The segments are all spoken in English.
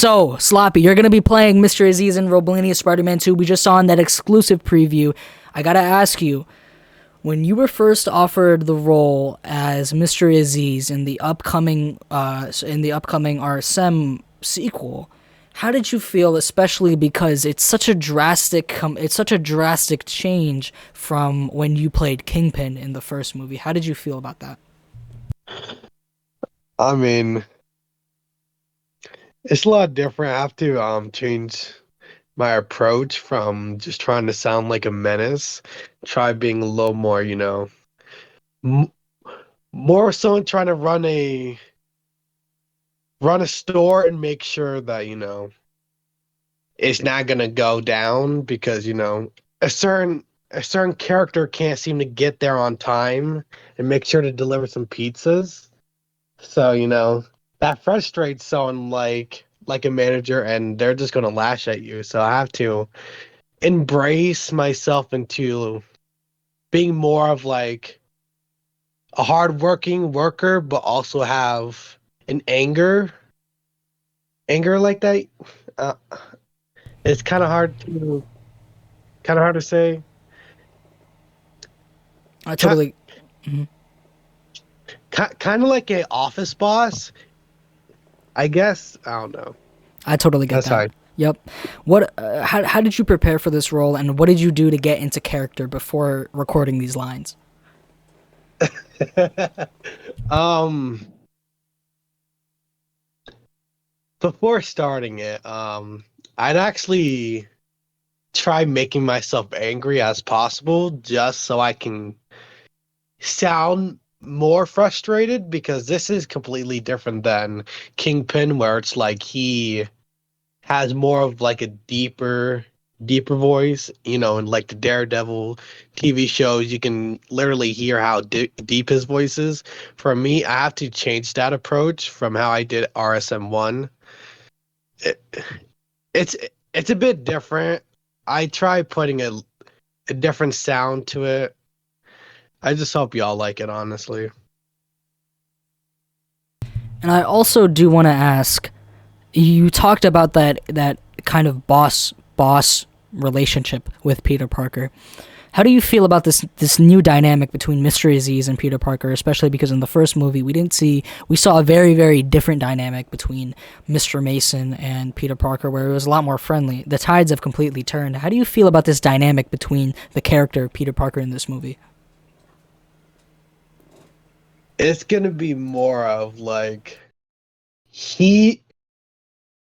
So, Sloppy, you're going to be playing Mr. Aziz in Roblania Spider-Man 2. We just saw in that exclusive preview. I got to ask you, when you were first offered the role as Mr. Aziz in the upcoming RSM sequel, how did you feel, especially because it's such a drastic change from when you played Kingpin in the first movie? How did you feel about that? I mean, it's a lot different. I have to change my approach from just trying to sound like a menace. Try being a little more, m more so trying to run a store and make sure that, it's not gonna go down because, a certain character can't seem to get there on time and make sure to deliver some pizzas. So, that frustrates someone like a manager and they're just gonna lash at you. So I have to embrace myself into being more of like a hardworking worker, but also have an anger like that. Uh, it's kind of hard to say. I Ki- totally. Mhm. Kind of like a office boss, I guess. I don't know. I totally get That's that. hard. Yep. How did you prepare for this role, and what did you do to get into character before recording these lines? um, Before starting it, I'd actually try making myself angry as possible just so I can sound more frustrated because this is completely different than Kingpin, where it's like he has more of like a deeper voice, and like the Daredevil TV shows, you can literally hear how deep his voice is. For me, I have to change that approach from how I did RSM1. It, it's it's a bit different. I try putting a different sound to it. I just hope y'all like it, honestly. And I also do want to ask, you talked about that kind of boss relationship with Peter Parker. How do you feel about this new dynamic between Mr. Aziz and Peter Parker, especially because in the first movie we saw a very, very different dynamic between Mr. Mason and Peter Parker, where it was a lot more friendly. The tides have completely turned. How do you feel about this dynamic between the character of Peter Parker in this movie? It's gonna be more of like he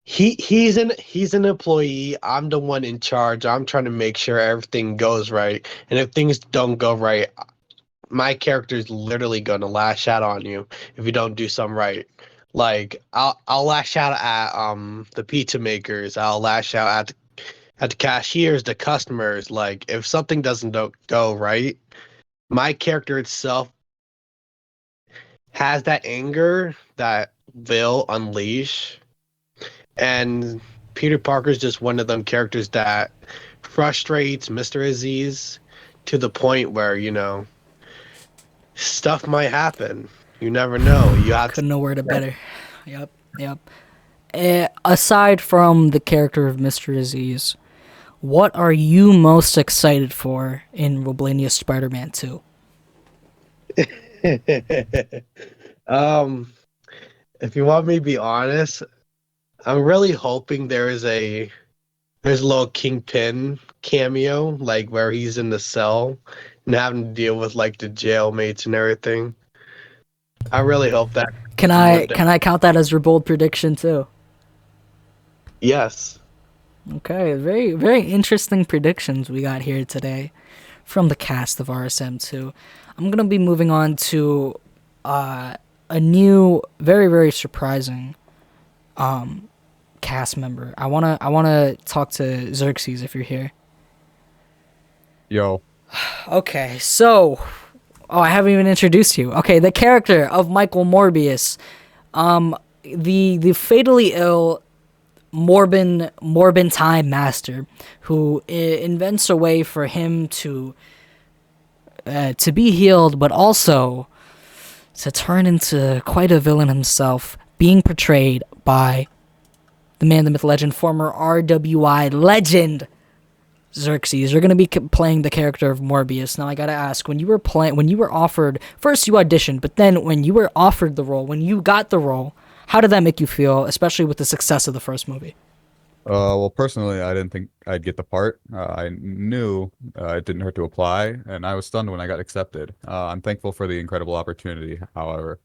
he's an employee. I'm the one in charge. I'm trying to make sure everything goes right. And if things don't go right, my character is literally gonna lash out on you if you don't do something right. Like I'll lash out at the pizza makers. I'll lash out at the cashiers, the customers. Like if something doesn't go right, my character itself has that anger that will unleash. And Peter Parker's just one of them characters that frustrates Mr. Aziz to the point where, stuff might happen. You never know. You have to. Couldn't know where to better. Yep, yep. Aside from the character of Mr. Aziz, what are you most excited for in Roblania Spider-Man 2? um, if you want me to be honest, I'm really hoping there's a little Kingpin cameo, like where he's in the cell and having to deal with like the jailmates and everything. I really hope that Can one I day. can I count that as your bold prediction too? Yes. Okay, very very interesting predictions we got here today from the cast of RSM 2. I'm gonna be moving on to a new, very very surprising cast member. I wanna talk to Xerxes if you're here. Yo, Okay, so I haven't even introduced you. Okay, the character of Michael Morbius, the fatally ill Morbin Time Master, who invents a way for him to be healed, but also to turn into quite a villain himself, being portrayed by the man, the myth, legend, former RWI legend Xerxes. You're gonna be playing the character of Morbius. Now I gotta ask, when you were offered, first you auditioned, but then when you were offered the role, when you got the role, how did that make you feel, especially with the success of the first movie? Well, personally, I didn't think I'd get the part. I knew it didn't hurt to apply, and I was stunned when I got accepted. I'm thankful for the incredible opportunity, however.